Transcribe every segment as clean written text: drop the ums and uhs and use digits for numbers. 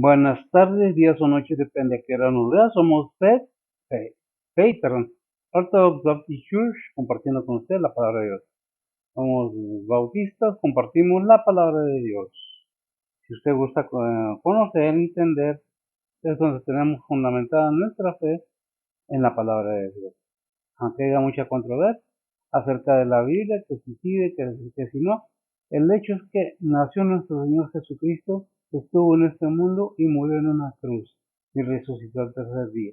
Buenas tardes, días o noches, depende a qué hora nos vea. Somos perdón, Orthodox Baptist Church, compartiendo con usted la palabra de Dios. Somos bautistas, compartimos la palabra de Dios. Si usted gusta conocer, entender, es donde tenemos fundamentada nuestra fe en la palabra de Dios. Aunque haya mucha controversia acerca de la Biblia, que si sí, que si no, el hecho es que nació nuestro Señor Jesucristo, estuvo en este mundo y murió en una cruz y resucitó al tercer día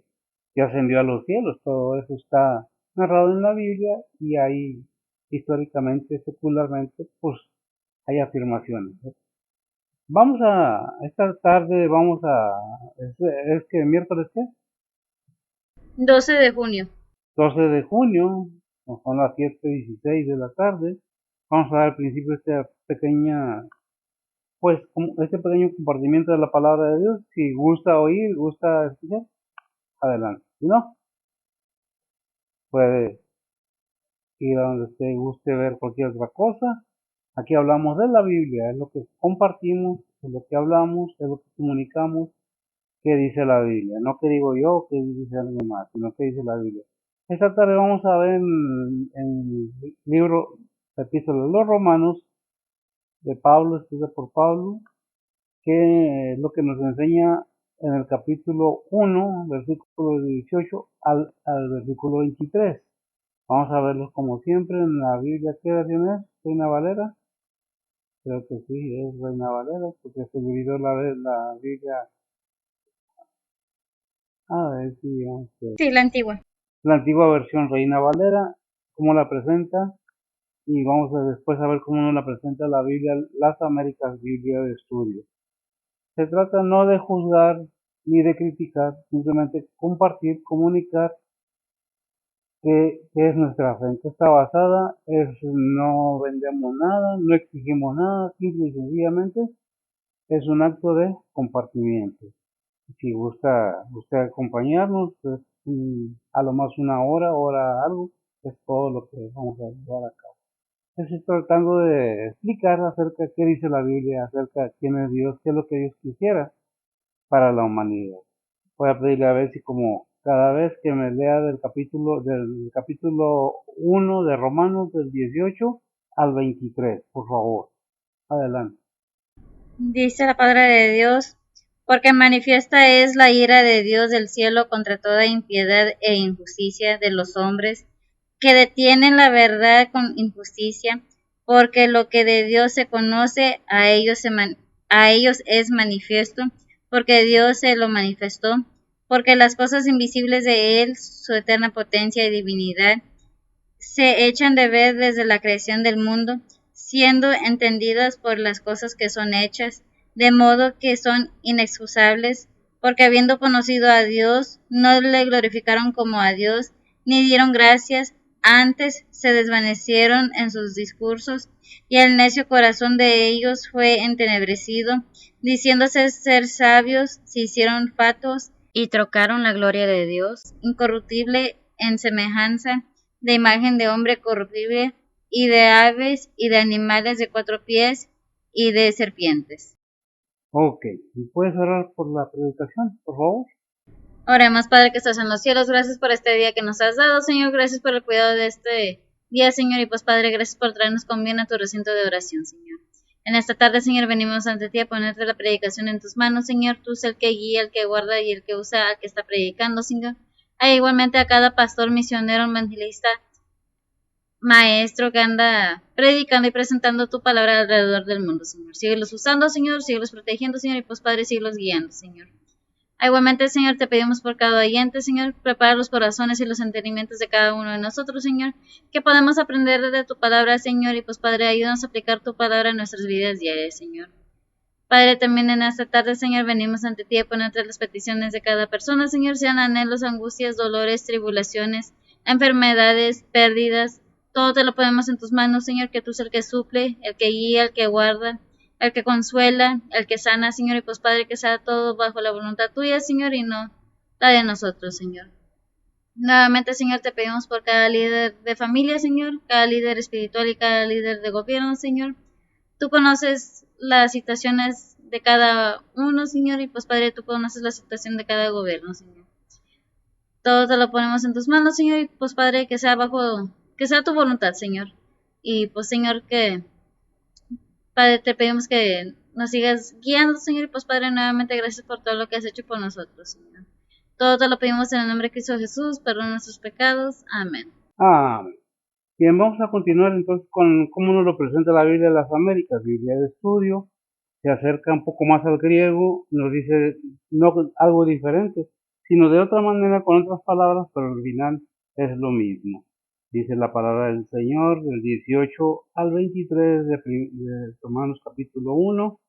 y ascendió a los cielos. Todo eso está narrado en la Biblia y ahí históricamente, secularmente, pues hay afirmaciones. Esta tarde es que miércoles qué, 12 de junio. 12 de junio, son las 7:16 de la tarde. Vamos a dar al principio este pequeño compartimiento de la palabra de Dios. Si gusta oír, gusta escuchar, adelante. Si no, puede ir a donde usted guste ver cualquier otra cosa. Aquí hablamos de la Biblia, es lo que compartimos, es lo que hablamos, es lo que comunicamos, qué dice la Biblia. No que digo yo, que dice alguien más, sino que dice la Biblia. Esta tarde vamos a ver en el libro, epístola de los Romanos, de Pablo, escrita por Pablo, que es lo que nos enseña en el capítulo 1, versículo 18 al versículo 23. Vamos a verlos como siempre en la Biblia. ¿Qué versión es? ¿Reina Valera? Creo que sí, es Reina Valera, porque se dividió la Biblia. A ver si vamos a ver. Sí, la antigua. La antigua versión Reina Valera, cómo la presenta, y vamos a después a ver cómo nos la presenta la Biblia, las Américas Biblia de Estudio. Se trata no de juzgar ni de criticar, simplemente compartir, comunicar qué es nuestra fe, en qué está basada, no vendemos nada, no exigimos nada, simple y sencillamente es un acto de compartimiento. Si gusta usted acompañarnos, pues, a lo más una hora algo, es todo lo que vamos a llevar a cabo. Estoy tratando de explicar acerca de qué dice la Biblia, acerca de quién es Dios, qué es lo que Dios quisiera para la humanidad. Voy a pedirle a ver si como cada vez que me lea del capítulo 1 de Romanos, del 18 al 23, por favor. Adelante. Dice la palabra de Dios, porque manifiesta es la ira de Dios del cielo contra toda impiedad e injusticia de los hombres, que detienen la verdad con injusticia, porque lo que de Dios se conoce a ellos es manifiesto, porque Dios se lo manifestó, porque las cosas invisibles de Él, su eterna potencia y divinidad, se echan de ver desde la creación del mundo, siendo entendidas por las cosas que son hechas, de modo que son inexcusables, porque habiendo conocido a Dios, no le glorificaron como a Dios, ni dieron gracias, antes se desvanecieron en sus discursos, y el necio corazón de ellos fue entenebrecido, diciéndose ser sabios, se hicieron fatuos, y trocaron la gloria de Dios, incorruptible en semejanza de imagen de hombre corruptible, y de aves, y de animales de cuatro pies, y de serpientes. Ok, ¿y puedes orar por la predicación, por favor? Oremos, Padre que estás en los cielos, gracias por este día que nos has dado, Señor, gracias por el cuidado de este día, Señor, y pues Padre, gracias por traernos con bien a tu recinto de oración, Señor. En esta tarde, Señor, venimos ante ti a ponerte la predicación en tus manos, Señor, tú eres el que guía, el que guarda y el que usa al que está predicando, Señor. Igualmente a cada pastor, misionero, evangelista, maestro que anda predicando y presentando tu palabra alrededor del mundo, Señor. Síguelos usando, Señor, síguelos protegiendo, Señor, y pues Padre, síguelos guiando, Señor. Igualmente, Señor, te pedimos por cada oyente, Señor, prepara los corazones y los entendimientos de cada uno de nosotros, Señor, que podamos aprender de tu palabra, Señor, y pues Padre, ayúdanos a aplicar tu palabra en nuestras vidas diarias, Señor. Padre, también en esta tarde, Señor, venimos ante ti a ponerte las peticiones de cada persona, Señor, sean anhelos, angustias, dolores, tribulaciones, enfermedades, pérdidas, todo te lo ponemos en tus manos, Señor, que tú eres el que suple, el que guía, el que guarda, el que consuela, el que sana, Señor, y pues Padre, que sea todo bajo la voluntad tuya, Señor, y no la de nosotros, Señor. Nuevamente, Señor, te pedimos por cada líder de familia, Señor, cada líder espiritual y cada líder de gobierno, Señor. Tú conoces las situaciones de cada uno, Señor, y pues Padre, tú conoces la situación de cada gobierno, Señor. Todo te lo ponemos en tus manos, Señor, y pues Padre, que sea tu voluntad, Señor. Y pues Señor, que Padre, te pedimos que nos sigas guiando, Señor, y pues Padre, nuevamente gracias por todo lo que has hecho por nosotros, Señor. Todo te lo pedimos en el nombre de Cristo Jesús, perdona nuestros pecados. Amén. Bien, vamos a continuar entonces con cómo nos lo presenta la Biblia de las Américas, Biblia de estudio, se acerca un poco más al griego, nos dice no algo diferente, sino de otra manera, con otras palabras, pero al final es lo mismo. Dice la palabra del Señor del 18 al 23 de Romanos capítulo 1,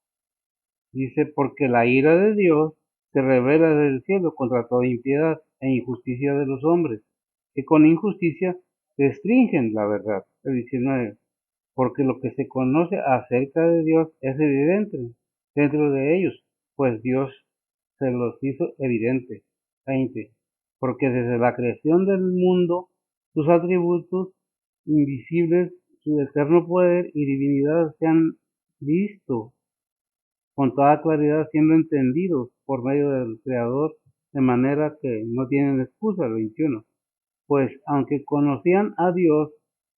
dice, porque la ira de Dios se revela desde el cielo contra toda impiedad e injusticia de los hombres, que con injusticia restringen la verdad. El 19, porque lo que se conoce acerca de Dios es evidente dentro de ellos, pues Dios se los hizo evidente. 20, porque desde la creación del mundo, sus atributos invisibles, su eterno poder y divinidad se han visto con toda claridad, siendo entendidos por medio del Creador, de manera que no tienen excusa. El 21, pues aunque conocían a Dios,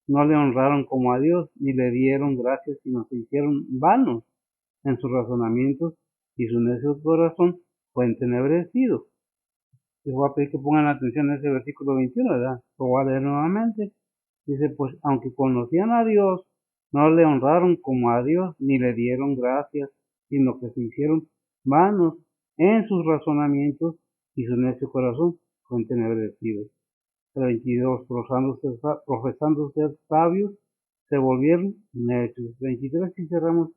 no le honraron como a Dios, ni le dieron gracias, sino se hicieron vanos en sus razonamientos, y su necio corazón fue entenebrecido. Les voy a pedir que pongan atención a ese versículo 21, ¿verdad? Lo voy a leer nuevamente. Dice, pues aunque conocían a Dios, no le honraron como a Dios, ni le dieron gracias, sino que se hicieron vanos en sus razonamientos, y su necio corazón fue entenebrecido. 22, profesando ser sabios, se volvieron necios. 23, y cerramos,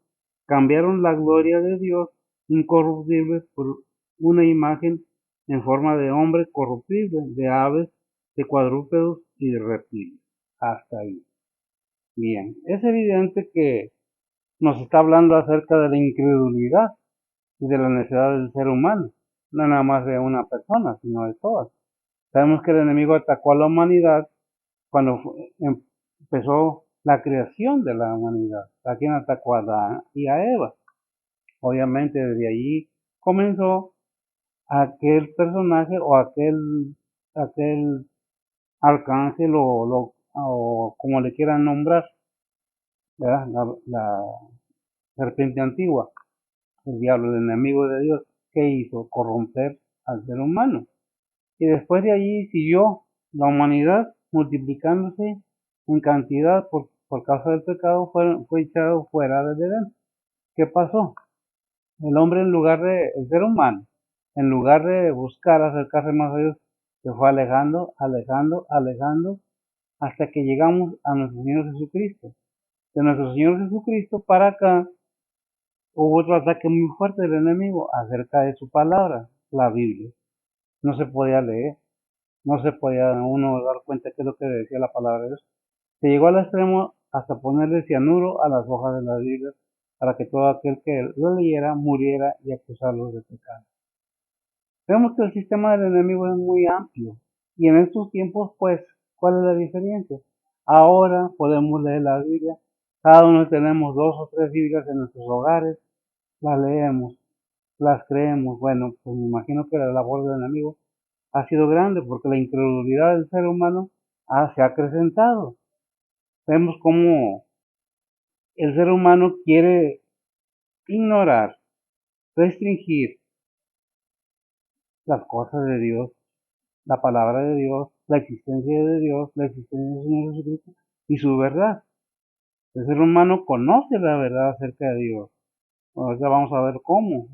cambiaron la gloria de Dios incorruptible por una imagen en forma de hombre corruptible, de aves, de cuadrúpedos y de reptiles. Hasta ahí. Bien, es evidente que nos está hablando acerca de la incredulidad y de la necesidad del ser humano, no nada más de una persona, sino de todas. Sabemos que el enemigo atacó a la humanidad cuando empezó la creación de la humanidad. ¿A quién atacó? A Adán y a Eva. Obviamente desde allí comenzó aquel personaje o aquel arcángel o como le quieran nombrar, ¿verdad? La serpiente antigua, el diablo, el enemigo de Dios, que hizo corromper al ser humano. Y después de allí siguió la humanidad multiplicándose en cantidad por causa del pecado, fue echado fuera del Edén. ¿Qué pasó? El hombre el ser humano, en lugar de buscar acercarse más a Dios, se fue alejando, alejando, alejando, hasta que llegamos a nuestro Señor Jesucristo. De nuestro Señor Jesucristo para acá, hubo otro ataque muy fuerte del enemigo acerca de su palabra, la Biblia. No se podía leer, no se podía uno dar cuenta de qué es lo que decía la palabra de Dios. Se llegó al extremo hasta ponerle cianuro a las hojas de la Biblia para que todo aquel que lo leyera muriera y acusarlos de pecado. Vemos que el sistema del enemigo es muy amplio y en estos tiempos, pues, ¿cuál es la diferencia? Ahora podemos leer la Biblia, cada uno tenemos 2 o 3 Biblias en nuestros hogares, las leemos, las creemos. Bueno, pues me imagino que la labor del enemigo ha sido grande porque la incredulidad del ser humano se ha acrecentado. Vemos cómo el ser humano quiere ignorar, restringir las cosas de Dios, la palabra de Dios, la existencia de Dios, la existencia del Señor Jesucristo y su verdad. El ser humano conoce la verdad acerca de Dios. Bueno, ya vamos a ver cómo.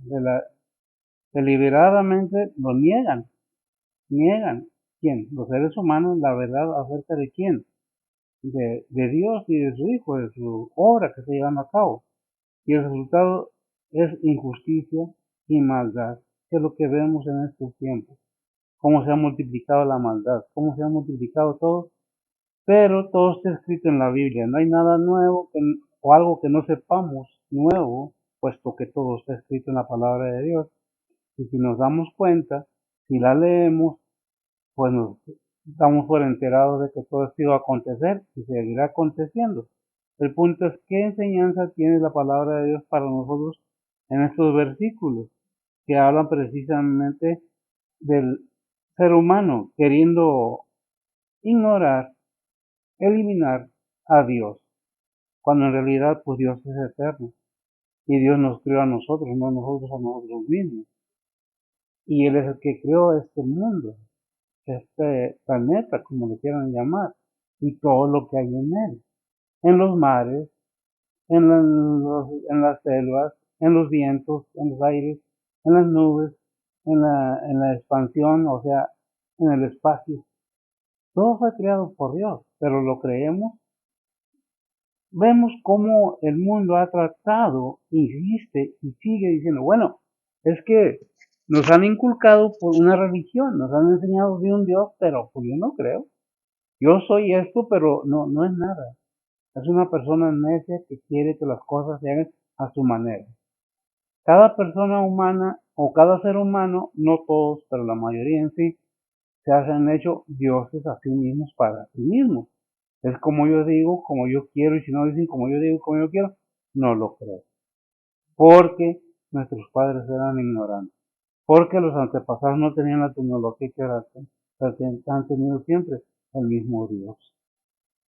Deliberadamente lo niegan. Niegan. ¿Quién? Los seres humanos, la verdad acerca de quién. De Dios y de su Hijo, de su obra que está llevando a cabo. Y el resultado es injusticia y maldad, que es lo que vemos en estos tiempos. Cómo se ha multiplicado la maldad, cómo se ha multiplicado todo, pero todo está escrito en la Biblia. No hay nada nuevo o algo que no sepamos nuevo, puesto que todo está escrito en la palabra de Dios. Y si nos damos cuenta, si la leemos, pues nos estamos por enterados de que todo esto iba a acontecer y seguirá aconteciendo. El punto es qué enseñanza tiene la palabra de Dios para nosotros en estos versículos que hablan precisamente del ser humano queriendo ignorar, eliminar a Dios, cuando en realidad pues Dios es eterno y Dios nos creó a nosotros, no nosotros a nosotros mismos. Y Él es el que creó este mundo, este planeta, como lo quieran llamar, y todo lo que hay en él, en los mares, en las selvas, en los vientos, en los aires, en las nubes, en la expansión, o sea, en el espacio. Todo fue creado por Dios, pero lo creemos. Vemos cómo el mundo ha tratado, insiste y sigue diciendo, bueno, es que nos han inculcado por una religión, nos han enseñado de un Dios, pero pues yo no creo. Yo soy esto, pero no, no es nada. Es una persona necia que quiere que las cosas se hagan a su manera. Cada persona humana o cada ser humano, no todos, pero la mayoría en sí, se han hecho dioses a sí mismos para sí mismos. Es como yo digo, como yo quiero, y si no dicen como yo digo, como yo quiero, no lo creo. Porque nuestros padres eran ignorantes. Porque los antepasados no tenían la tecnología que ahora han tenido siempre el mismo Dios.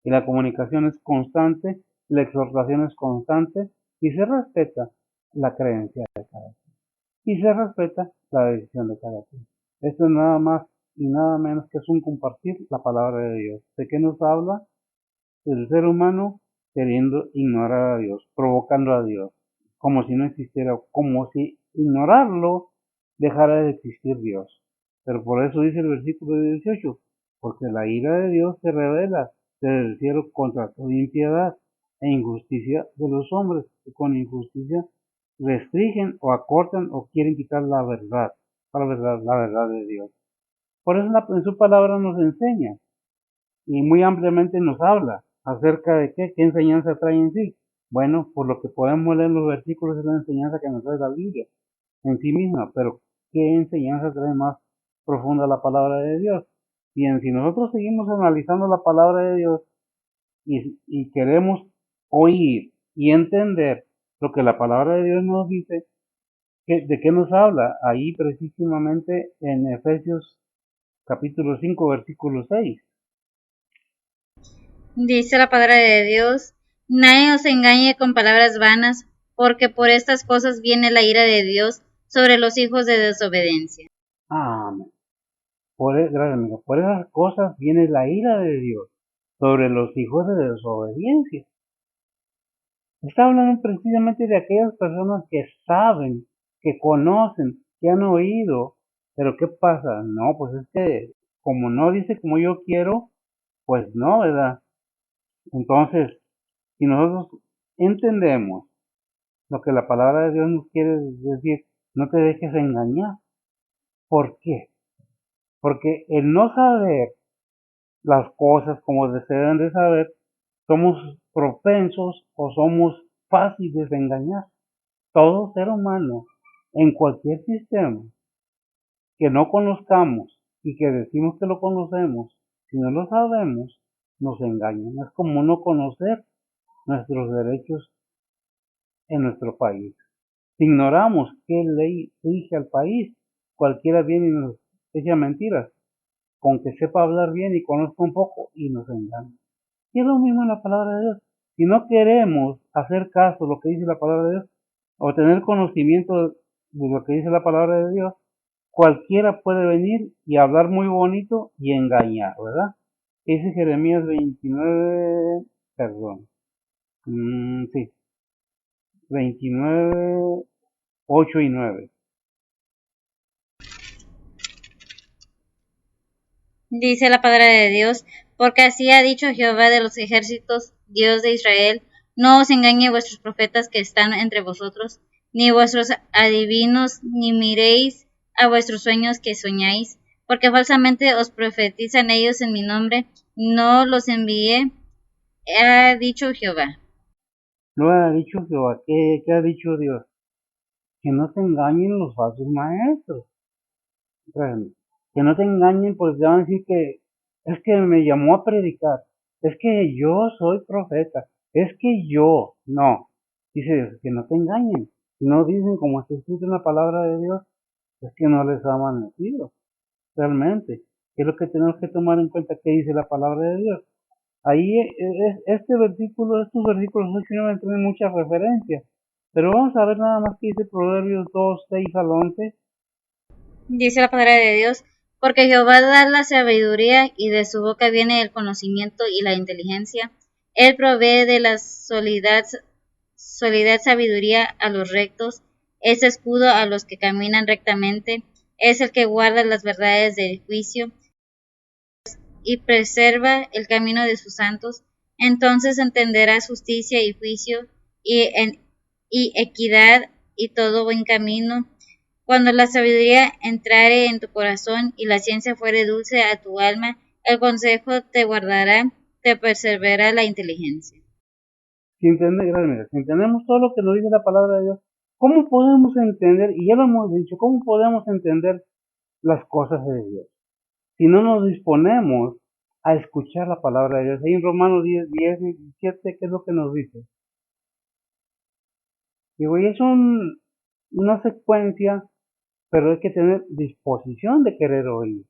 Y la comunicación es constante, la exhortación es constante y se respeta la creencia de cada quien. Y se respeta la decisión de cada quien. Esto es nada más y nada menos que es un compartir la palabra de Dios. ¿De qué nos habla? El ser humano queriendo ignorar a Dios, provocando a Dios, como si no existiera, como si ignorarlo dejara de existir Dios. Pero por eso dice el versículo 18, porque la ira de Dios se revela desde el cielo contra toda impiedad e injusticia de los hombres, que con injusticia restringen o acortan o quieren quitar la verdad de Dios. Por eso en su palabra nos enseña y muy ampliamente nos habla acerca de qué enseñanza trae en sí. Bueno, por lo que podemos leer en los versículos es la enseñanza que nos trae la Biblia en sí misma, pero ¿qué enseñanza trae más profunda la palabra de Dios? Bien, si nosotros seguimos analizando la palabra de Dios y queremos oír y entender lo que la palabra de Dios nos dice, ¿de qué nos habla? Ahí precisamente en Efesios capítulo 5 versículo 6. Dice la palabra de Dios, nadie os engañe con palabras vanas, porque por estas cosas viene la ira de Dios sobre los hijos de desobediencia. Amén. Gracias, amigo. Por esas cosas viene la ira de Dios sobre los hijos de desobediencia. Está hablando precisamente de aquellas personas que saben, que conocen, que han oído. Pero ¿qué pasa? No, pues es que como no dice como yo quiero, pues no, ¿verdad? Entonces, si nosotros entendemos lo que la palabra de Dios nos quiere decir, no te dejes engañar. ¿Por qué? Porque el no saber las cosas como se deben de saber, somos propensos o somos fáciles de engañar. Todo ser humano en cualquier sistema que no conozcamos y que decimos que lo conocemos, si no lo sabemos, nos engañan. Es como no conocer nuestros derechos en nuestro país. Si ignoramos qué ley rige al país, cualquiera viene y nos echa mentiras, con que sepa hablar bien y conozca un poco y nos engaña. Y es lo mismo en la palabra de Dios. Si no queremos hacer caso a lo que dice la palabra de Dios, o tener conocimiento de lo que dice la palabra de Dios, cualquiera puede venir y hablar muy bonito y engañar, ¿verdad? Dice Jeremías 29, perdón, sí, 29, 8 y 9. Dice la palabra de Dios, porque así ha dicho Jehová de los ejércitos, Dios de Israel, no os engañe vuestros profetas que están entre vosotros, ni vuestros adivinos, ni miréis a vuestros sueños que soñáis, porque falsamente os profetizan ellos en mi nombre, no los envié, ha dicho Jehová. No ha dicho Jehová, ¿qué ha dicho Dios? Que no te engañen los falsos maestros. Que no te engañen, pues te van a decir que es que me llamó a predicar, es que yo soy profeta, es que yo, no. Dice Dios, que no te engañen, Si no dicen como está escrito en la palabra de Dios, es que no les ha amanecido, realmente. ¿Qué es lo que tenemos que tomar en cuenta? ¿Qué dice la palabra de Dios? Ahí estos versículos últimamente tienen muchas referencias. Pero vamos a ver nada más que dice Proverbios 2, 6 al 11. Dice la palabra de Dios, porque Jehová da la sabiduría y de su boca viene el conocimiento y la inteligencia. Él provee de la solidez sabiduría a los rectos, es escudo a los que caminan rectamente, es el que guarda las verdades del juicio y preserva el camino de sus santos. Entonces entenderás justicia y juicio y equidad y todo buen camino. Cuando la sabiduría entrare en tu corazón y la ciencia fuere dulce a tu alma, el consejo te guardará, te perseverará la inteligencia. Si entendemos todo lo que nos dice la palabra de Dios, ¿cómo podemos entender, y ya lo hemos dicho, cómo podemos entender las cosas de Dios? Si no nos disponemos a escuchar la palabra de Dios. Ahí en Romanos 10, 10 y 17, ¿qué es lo que nos dice? Digo, y es una secuencia, pero hay que tener disposición de querer oír.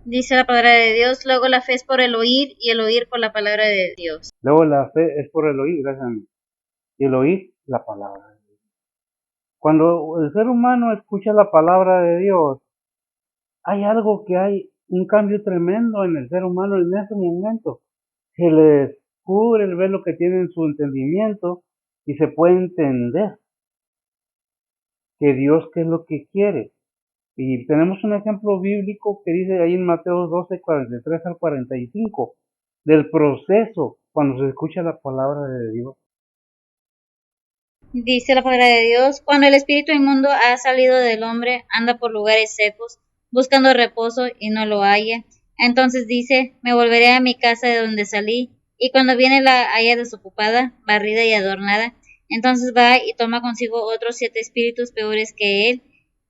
Dice la palabra de Dios, luego la fe es por el oír y el oír por la palabra de Dios. Luego la fe es por el oír, gracias a mí. Y el oír la palabra de Dios. Cuando el ser humano escucha la palabra de Dios, hay un cambio tremendo en el ser humano en ese momento. Se le descubre el velo que tiene en su entendimiento y se puede entender que Dios qué es lo que quiere. Y tenemos un ejemplo bíblico que dice ahí en Mateo 12, 43 al 45, del proceso cuando se escucha la palabra de Dios. Dice la palabra de Dios, cuando el espíritu inmundo ha salido del hombre, anda por lugares secos, buscando reposo y no lo halla. Entonces dice, me volveré a mi casa de donde salí, y cuando viene la halla desocupada, barrida y adornada, entonces va y toma consigo otros 7 espíritus peores que él,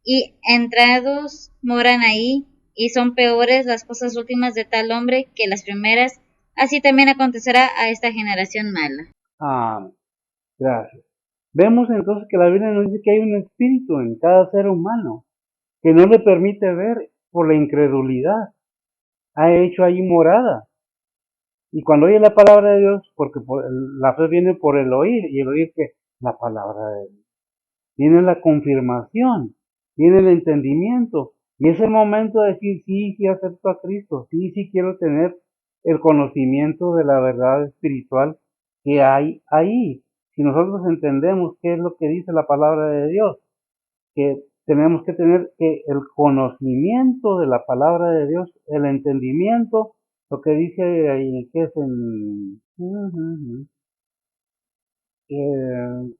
y entrados moran ahí, y son peores las cosas últimas de tal hombre que las primeras. Así también acontecerá a esta generación mala. Ah, gracias. Vemos entonces que la Biblia nos dice que hay un espíritu en cada ser humano que no le permite ver por la incredulidad. Ha hecho ahí morada. Y cuando oye la palabra de Dios, porque la fe viene por el oír, y el oír que la palabra de Dios. Viene la confirmación, viene el entendimiento, y es el momento de decir, sí, sí acepto a Cristo, sí, sí quiero tener el conocimiento de la verdad espiritual que hay ahí. Si nosotros entendemos qué es lo que dice la palabra de Dios, que tenemos que tener que el conocimiento de la palabra de Dios, el entendimiento, lo que dice ahí, que es eh,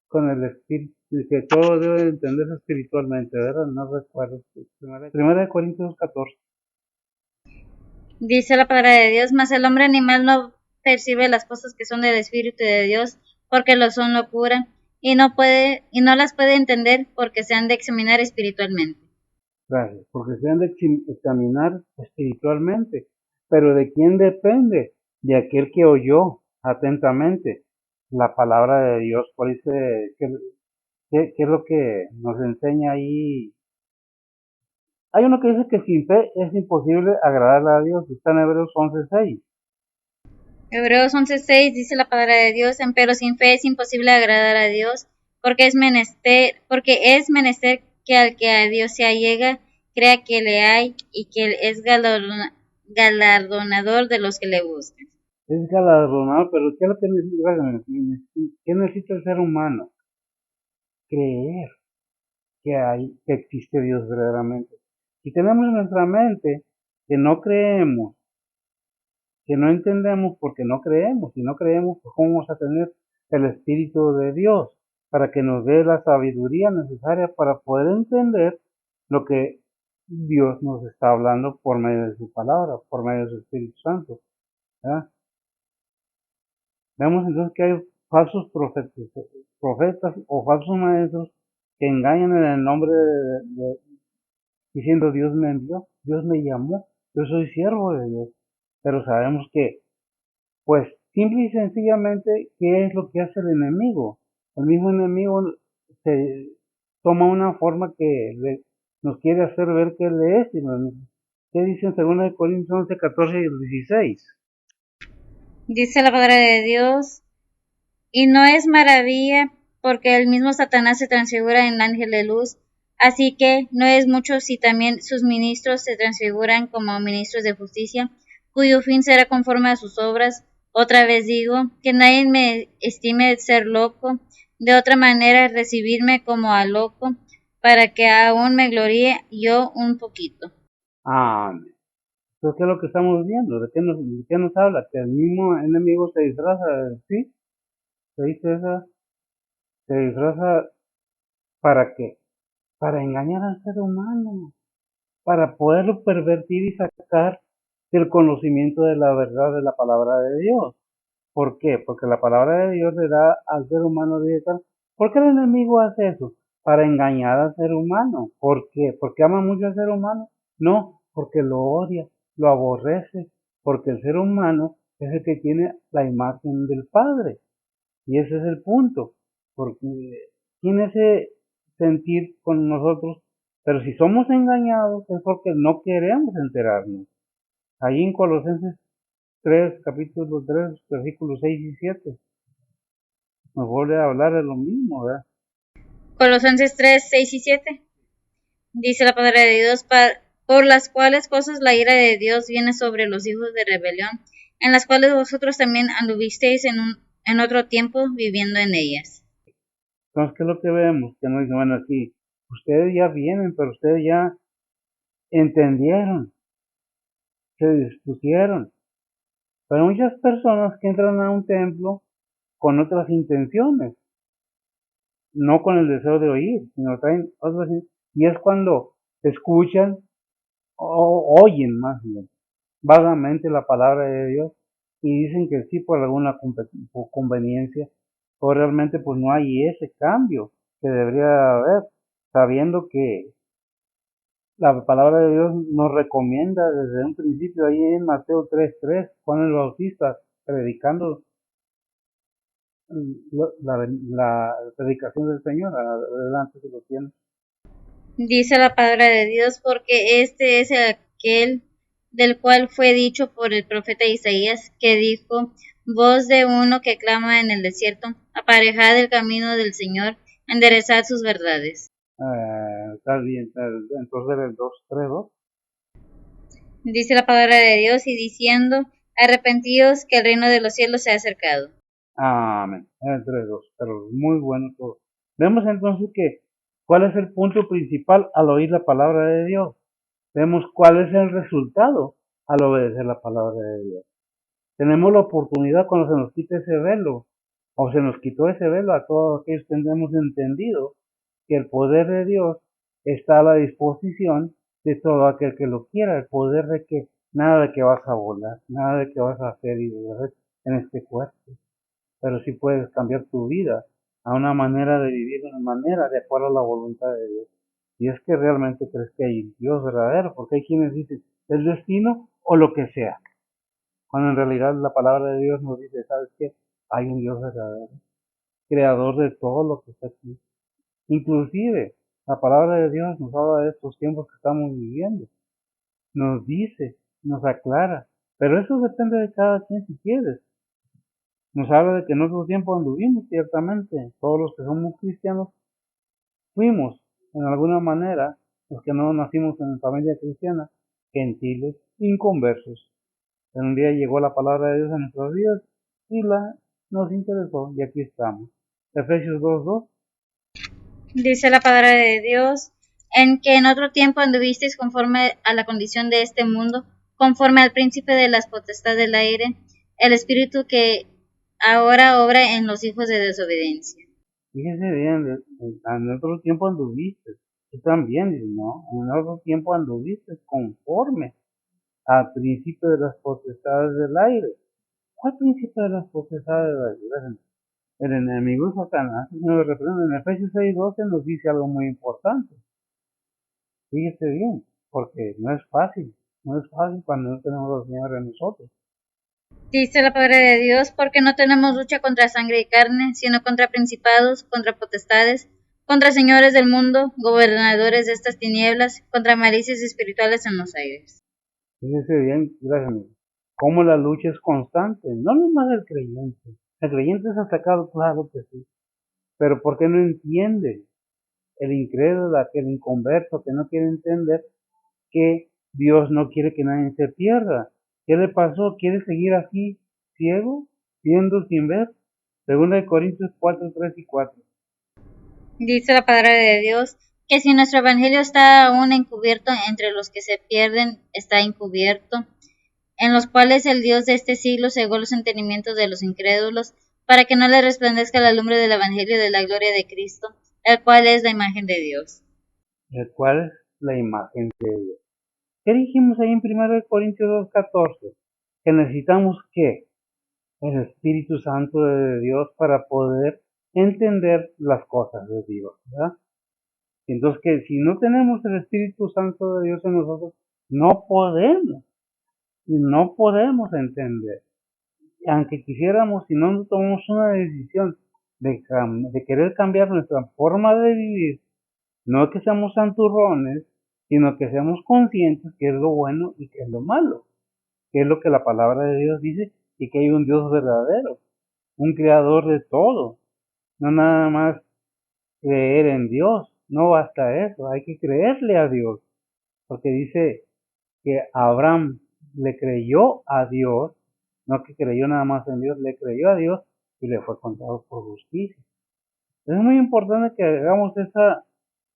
con el espíritu, que todo debe entenderse espiritualmente, ¿verdad? No recuerdo. Primera de Corintios 14. Dice la palabra de Dios, mas el hombre animal no percibe las cosas que son del Espíritu de Dios, porque lo son locura, y no las puede entender porque se han de examinar espiritualmente. Gracias, porque se han de examinar espiritualmente. Pero ¿de quién depende? De aquel que oyó atentamente la palabra de Dios. Por eso, ¿qué es lo que nos enseña ahí? Hay uno que dice que sin fe es imposible agradarle a Dios. Está en Hebreos 11:6. Hebreos 11:6 dice la palabra de Dios, pero sin fe es imposible agradar a Dios, porque es menester que al que a Dios se allega, crea que le hay y que Él es galardonador de los que le buscan. Es galardonado, pero ¿qué es lo que necesita? ¿Qué necesita el ser humano? Creer que existe Dios verdaderamente. Si tenemos en nuestra mente que no creemos, que no entendemos porque no creemos, si no creemos, pues ¿cómo vamos a tener el Espíritu de Dios para que nos dé la sabiduría necesaria para poder entender lo que Dios nos está hablando por medio de su palabra, por medio de su Espíritu Santo? ¿Verdad? Vemos entonces que hay falsos profetas o falsos maestros que engañan en el nombre diciendo Dios me envió, Dios me llamó, yo soy siervo de Dios. Pero sabemos que, pues, simple y sencillamente, ¿qué es lo que hace el enemigo? El mismo enemigo se toma una forma que nos quiere hacer ver que Él es. ¿Qué dice en 2 Corintios 11, 14 y 16? Dice la palabra de Dios, y no es maravilla, porque el mismo Satanás se transfigura en ángel de luz, así que no es mucho si también sus ministros se transfiguran como ministros de justicia, cuyo fin será conforme a sus obras. Otra vez digo, que nadie me estime ser loco, de otra manera recibirme como a loco, para que aún me gloríe yo un poquito. Amén. Entonces, ¿qué es lo que estamos viendo? ¿De qué nos habla? Que el mismo enemigo se disfraza, ¿sí? Se disfraza ¿para qué? Para engañar al ser humano, para poderlo pervertir y sacar del conocimiento de la verdad de la palabra de Dios. ¿Por qué? Porque la palabra de Dios le da al ser humano directa. ¿Por qué el enemigo hace eso? Para engañar al ser humano. ¿Por qué? ¿Porque ama mucho al ser humano? No, porque lo odia, lo aborrece, porque el ser humano es el que tiene la imagen del Padre. Y ese es el punto, porque tiene ese sentir con nosotros, pero si somos engañados es porque no queremos enterarnos. Ahí en Colosenses 3, capítulo 3, versículos 6 y 7, nos vuelve a hablar de lo mismo, ¿verdad? Colosenses 3, 6 y 7. Dice la palabra de Dios, por las cuales cosas la ira de Dios viene sobre los hijos de rebelión, en las cuales vosotros también anduvisteis en otro tiempo viviendo en ellas. Entonces, ¿qué es lo que vemos? Que nos dicen, bueno, aquí, ustedes ya vienen, pero ustedes ya entendieron, se dispusieron. Pero hay muchas personas que entran a un templo con otras intenciones, no con el deseo de oír, sino traen otras, y es cuando escuchan o oyen más bien vagamente la palabra de Dios y dicen que sí por alguna conveniencia, o realmente pues no hay ese cambio que debería haber, sabiendo que la palabra de Dios nos recomienda desde un principio ahí en Mateo 3:3, Juan el Bautista predicando la predicación del Señor. Adelante si lo tiene. Dice la palabra de Dios, porque este es aquel del cual fue dicho por el profeta Isaías, que dijo, voz de uno que clama en el desierto, aparejad el camino del Señor, enderezad sus verdades. Está bien, entonces el 2:3. Dice la palabra de Dios y diciendo, arrepentíos que el reino de los cielos se ha acercado. Amén. El 3:2, pero muy bueno todo. Vemos entonces que cuál es el punto principal al oír la palabra de Dios. Vemos cuál es el resultado al obedecer la palabra de Dios. Tenemos la oportunidad cuando se nos quita ese velo, o se nos quitó ese velo a todos aquellos que hemos entendido que el poder de Dios está a la disposición de todo aquel que lo quiera. El poder de que nada de que vas a volar, nada de que vas a hacer y deshacer en este cuerpo, pero sí puedes cambiar tu vida a una manera de vivir, una manera de acuerdo a la voluntad de Dios. Y es que realmente crees que hay Dios verdadero, porque hay quienes dicen el destino o lo que sea, cuando en realidad la palabra de Dios nos dice, ¿sabes qué? Hay un Dios verdadero, creador de todo lo que está aquí. Inclusive, la palabra de Dios nos habla de estos tiempos que estamos viviendo, nos dice, nos aclara, pero eso depende de cada quien si quieres. Nos habla de que en otro tiempo anduvimos, ciertamente, todos los que somos cristianos fuimos, en alguna manera, los que no nacimos en familia cristiana, gentiles, inconversos. En un día llegó la palabra de Dios a nuestras vidas y nos interesó y aquí estamos. Efesios 2:2. Dice la palabra de Dios, en que en otro tiempo anduvisteis conforme a la condición de este mundo, conforme al príncipe de las potestades del aire, el espíritu que ahora obra en los hijos de desobediencia. Fíjese bien, en otro tiempo anduviste, tú también, ¿no? En otro tiempo anduviste conforme al principio de las potestades del aire. ¿Cuál príncipe de las potestades del aire? El enemigo es Satanás, nos reprende. En Efesios 6:12 nos dice algo muy importante. Fíjese bien, porque no es fácil cuando no tenemos al Señor en nosotros. Dice la palabra de Dios, porque no tenemos lucha contra sangre y carne, sino contra principados, contra potestades, contra señores del mundo, gobernadores de estas tinieblas, contra malicias espirituales en los aires. Fíjese bien, gracias, amigo, cómo la lucha es constante, no nomás el creyente. El creyente es atacado, claro que sí, pero ¿por qué no entiende? El incrédulo, aquel inconverso que no quiere entender que Dios no quiere que nadie se pierda. ¿Qué le pasó? ¿Quiere seguir así, ciego, viendo sin ver? Segunda de Corintios 4, 3 y 4. Dice la palabra de Dios que si nuestro evangelio está aún encubierto entre los que se pierden, está encubierto, en los cuales el Dios de este siglo cegó los entendimientos de los incrédulos, para que no les resplandezca la lumbre del evangelio de la gloria de Cristo, el cual es la imagen de Dios. El cual es la imagen de Dios. ¿Qué dijimos ahí en 1 Corintios 2:14? Que necesitamos ¿qué? El Espíritu Santo de Dios para poder entender las cosas de Dios, ¿verdad? Entonces que si no tenemos el Espíritu Santo de Dios en nosotros, no podemos entender. Aunque quisiéramos, si no tomamos una decisión de querer cambiar nuestra forma de vivir, no que seamos santurrones, sino que seamos conscientes que es lo bueno y que es lo malo, que es lo que la palabra de Dios dice y que hay un Dios verdadero, un creador de todo. No nada más creer en Dios, no basta eso, hay que creerle a Dios, porque dice que Abraham le creyó a Dios, no que creyó nada más en Dios, le creyó a Dios y le fue contado por justicia. Es muy importante que hagamos esa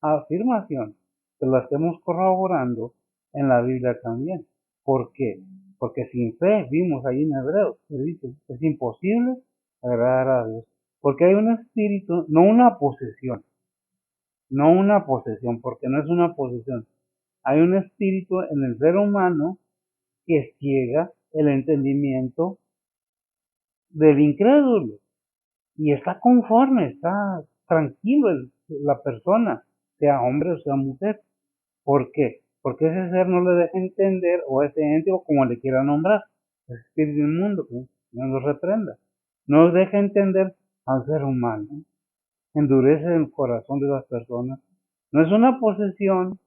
afirmación, que la estemos corroborando en la Biblia también. ¿Por qué? Porque sin fe, vimos ahí en Hebreos, que dice, es imposible agradar a Dios. Porque hay un espíritu, no una posesión, porque no es una posesión. Hay un espíritu en el ser humano que ciega el entendimiento del incrédulo y está conforme, está tranquilo la persona, sea hombre o sea mujer. ¿Por qué? Porque ese ser no le deja entender, o ese ente, o como le quiera nombrar, ese espíritu inmundo, que no lo reprenda, no deja entender al ser humano, endurece el corazón de las personas. No es una posesión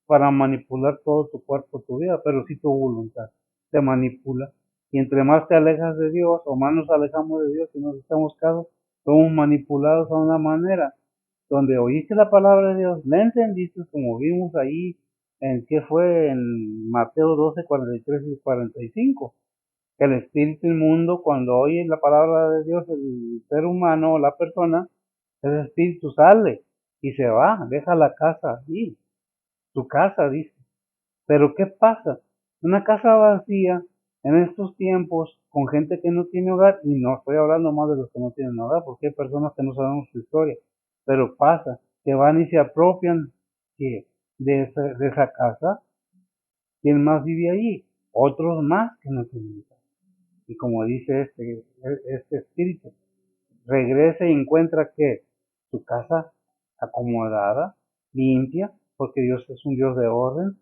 para manipular todo tu cuerpo, tu vida, pero sí tu voluntad. Te manipula. Y entre más te alejas de Dios, o más nos alejamos de Dios y nos hacemos caso, somos manipulados a una manera donde oíste la palabra de Dios, la entendiste, como vimos ahí en que fue en Mateo 12, 43 y 45. Que el espíritu inmundo, cuando oye la palabra de Dios, el ser humano o la persona, ese espíritu sale y se va, deja la casa ahí, su casa, dice. Pero ¿qué pasa? Una casa vacía en estos tiempos con gente que no tiene hogar, y no estoy hablando más de los que no tienen hogar, porque hay personas que no sabemos su historia, pero pasa que van y se apropian de esa casa. ¿Quién más vive allí? Otros más que no tienen casa. Y como dice este espíritu, regresa y encuentra que su casa acomodada, limpia, porque Dios es un Dios de orden,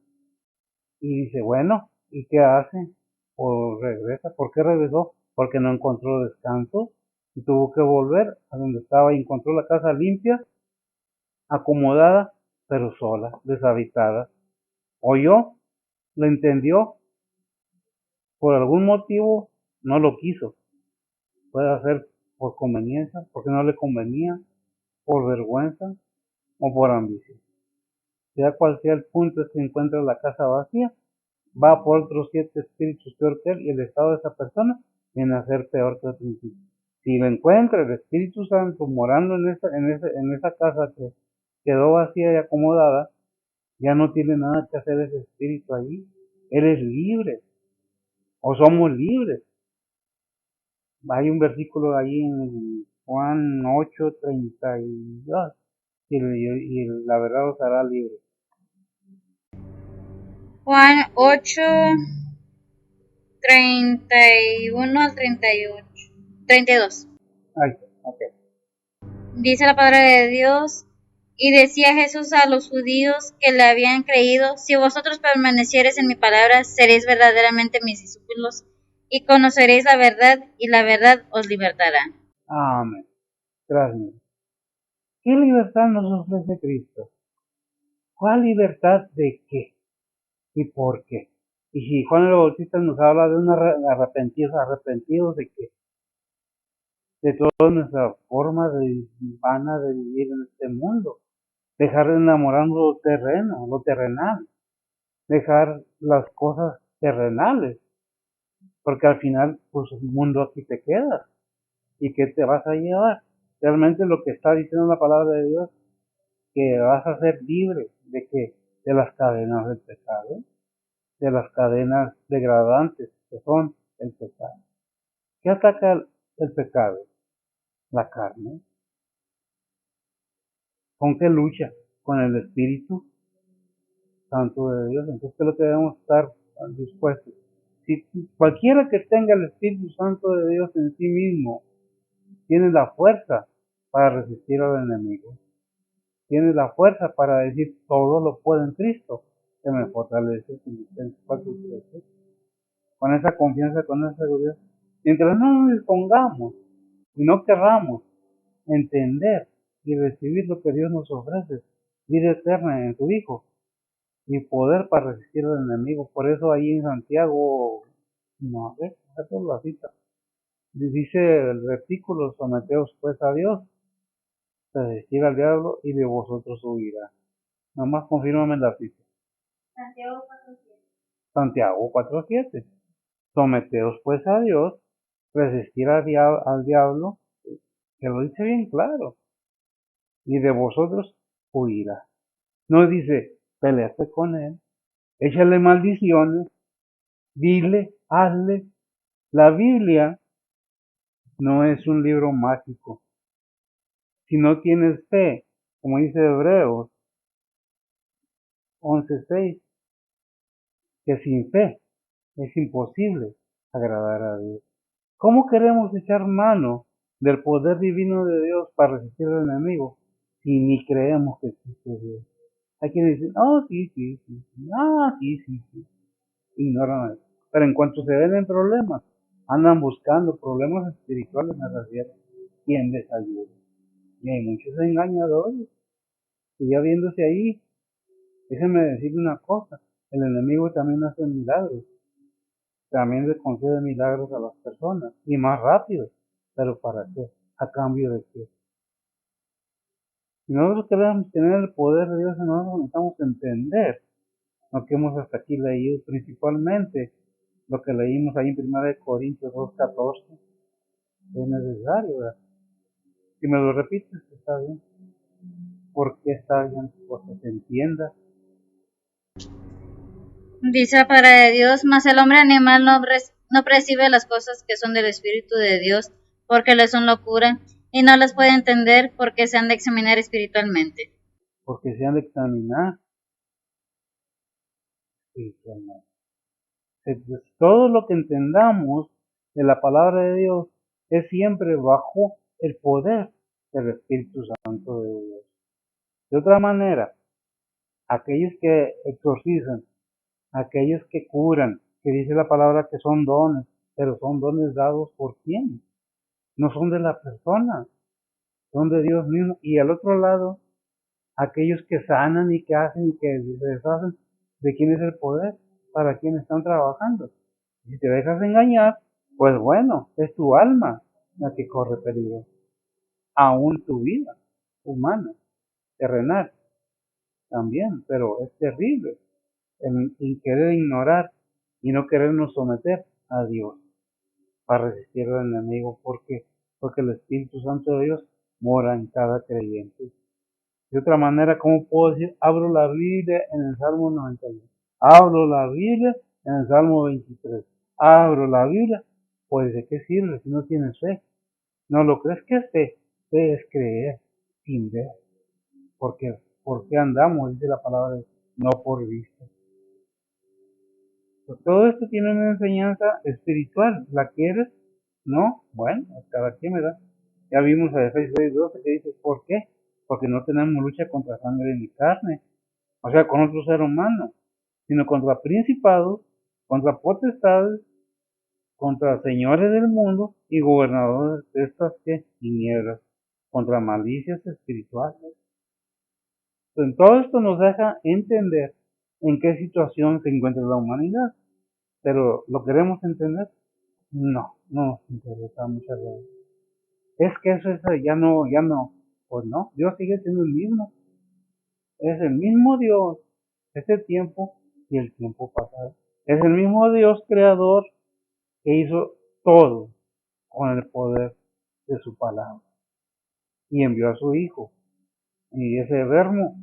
y dice, bueno, ¿y qué hace? O regresa. ¿Por qué regresó? Porque no encontró descanso y tuvo que volver a donde estaba y encontró la casa limpia, acomodada, pero sola, deshabitada. Oyó, lo entendió, por algún motivo no lo quiso. Puede ser por conveniencia, porque no le convenía, por vergüenza o por ambición. Sea cual sea el punto es que encuentra la casa vacía, va por otros 7 espíritus peor que él y el estado de esa persona viene a ser peor que el principio. Si lo encuentra el Espíritu Santo morando en esa casa que quedó vacía y acomodada, ya no tiene nada que hacer ese espíritu allí. Él es libre, o somos libres. Hay un versículo ahí en Juan 8:32 y la verdad os hará libre. Juan 8, 31 al 38, 32. Ay, ok. Dice la palabra de Dios, y decía Jesús a los judíos que le habían creído, si vosotros permaneciereis en mi palabra, seréis verdaderamente mis discípulos, y conoceréis la verdad, y la verdad os libertará. Amén. Gracias. ¿Qué libertad nos ofrece Cristo? ¿Cuál libertad de qué? ¿Y por qué? Y si Juan el Bautista nos habla de un arrepentidos de qué? De toda nuestra forma vana de vivir en este mundo. Dejar de enamorarnos lo terreno, lo terrenal. Dejar las cosas terrenales. Porque al final, pues el mundo aquí te queda. ¿Y qué te vas a llevar? Realmente lo que está diciendo la palabra de Dios, que vas a ser libre de que de las cadenas del pecado, de las cadenas degradantes que son el pecado. ¿Qué ataca el pecado? La carne. ¿Con qué lucha? Con el Espíritu Santo de Dios. Entonces, ¿qué es lo que debemos estar dispuestos? Si cualquiera que tenga el Espíritu Santo de Dios en sí mismo, tiene la fuerza para resistir al enemigo. Tiene la fuerza para decir, todo lo puedo en Cristo, que me fortalece. Con esa confianza, con esa seguridad. Mientras no nos dispongamos y no querramos entender y recibir lo que Dios nos ofrece, vida eterna en su Hijo, y poder para resistir al enemigo. Por eso ahí en Santiago, no, eso es la cita. Dice el versículo, someteos pues a Dios, resistir al diablo y de vosotros huirá. Nomás confírmame la cita. Santiago 4:7. Someteos pues a Dios, resistir al diablo, que lo dice bien claro, y de vosotros huirá. No dice, peleate con él, échale maldiciones, dile, hazle. La Biblia no es un libro mágico. Si no tienes fe, como dice Hebreos 11:6, que sin fe es imposible agradar a Dios. ¿Cómo queremos echar mano del poder divino de Dios para resistir al enemigo si ni creemos que existe Dios? Hay quienes dicen, oh, sí, sí, sí, sí, ah, sí, sí, sí. Ignoran eso. Pero en cuanto se ven en problemas, andan buscando problemas espirituales, me refiero, quien les ayude. Y hay muchos engañadores que ya viéndose ahí, déjenme decirle una cosa, el enemigo también hace milagros, también le concede milagros a las personas, y más rápido, pero ¿para qué? ¿A cambio de qué? Si nosotros queremos tener el poder de Dios, nosotros necesitamos entender lo que hemos hasta aquí leído, principalmente lo que leímos ahí en 1 Corintios 2:14, es necesario, ¿verdad? Si me lo repites, está bien. ¿Por qué está bien? Porque se entienda. Dice la palabra de Dios, mas el hombre animal no percibe las cosas que son del Espíritu de Dios, porque le son locura, y no las puede entender porque se han de examinar espiritualmente. Porque se han de examinar espiritualmente. Entonces, todo lo que entendamos de la palabra de Dios es siempre bajo el poder del Espíritu Santo de Dios. De otra manera, aquellos que exorcizan, aquellos que curan, que dice la palabra que son dones, pero son dones dados por quién, no son de la persona, son de Dios mismo. Y al otro lado, aquellos que sanan y que hacen y que deshacen, ¿de quién es el poder? ¿Para quién están trabajando? Y si te dejas engañar, pues bueno, es tu alma la que corre peligro, aún tu vida humana, terrenal también, pero es terrible en querer ignorar y no querernos someter a Dios para resistir al enemigo, porque el Espíritu Santo de Dios mora en cada creyente. De otra manera, ¿cómo puedo decir? Abro la Biblia en el Salmo 91. Abro la Biblia en el Salmo 23. Abro la Biblia. Pues ¿de qué sirve si no tienes fe? ¿No lo crees que es fe? Fe es creer sin ver. Porque andamos, dice la palabra, no por vista. Pues todo esto tiene una enseñanza espiritual. ¿La quieres? ¿No? Bueno, cada quien me da. Ya vimos a Efesios 6:12 que dice, ¿por qué? Porque no tenemos lucha contra sangre ni carne, o sea, con otro ser humano, sino contra principados, contra potestades, contra señores del mundo y gobernadores de estas tinieblas, contra malicias espirituales. Entonces, todo esto nos deja entender en qué situación se encuentra la humanidad. Pero ¿lo queremos entender? No nos interesa muchas veces. Es que eso es, ya no, pues no, Dios sigue siendo el mismo, es el mismo Dios, ese tiempo y el tiempo pasado, es el mismo Dios creador que hizo todo con el poder de su palabra y envió a su Hijo, y ese verbo,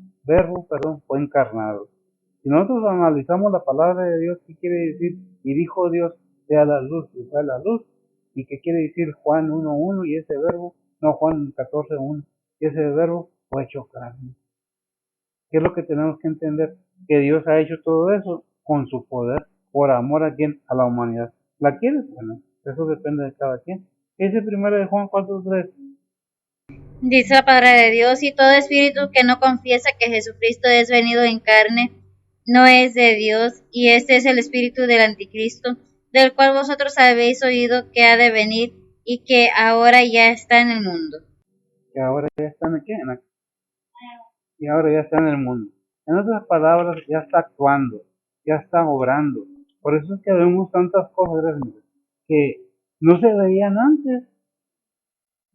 fue encarnado. Si nosotros analizamos la palabra de Dios, ¿qué quiere decir? Y dijo Dios, sea la luz, y fue la luz. ¿Y qué quiere decir Juan 1:1 y ese verbo? No, Juan 14:1. Y ese verbo fue hecho carne. ¿Qué es lo que tenemos que entender? Que Dios ha hecho todo eso con su poder, por amor a quien, a la humanidad. ¿La quieres? Bueno, eso depende de cada quien. Ese primero de Juan 4:3. Dice la palabra de Dios, y todo espíritu que no confiesa que Jesucristo es venido en carne, no es de Dios, y este es el espíritu del anticristo, del cual vosotros habéis oído que ha de venir, y que ahora ya está en el mundo. Que ahora ya están aquí, y ahora ya está en el mundo. En otras palabras, ya está actuando, ya está obrando. Por eso es que vemos tantas cosas que no se veían antes.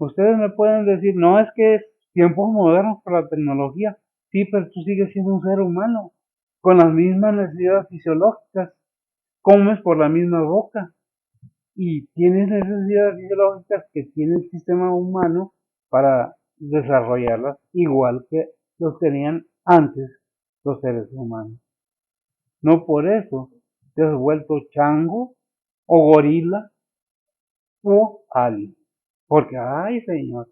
Ustedes me pueden decir, no, es que es tiempos modernos por la tecnología. Sí, pero tú sigues siendo un ser humano, con las mismas necesidades fisiológicas. Comes por la misma boca y tienes necesidades fisiológicas que tiene el sistema humano para desarrollarlas, igual que los tenían antes los seres humanos. No por eso te has vuelto chango o gorila o alien. Porque, ay Señor,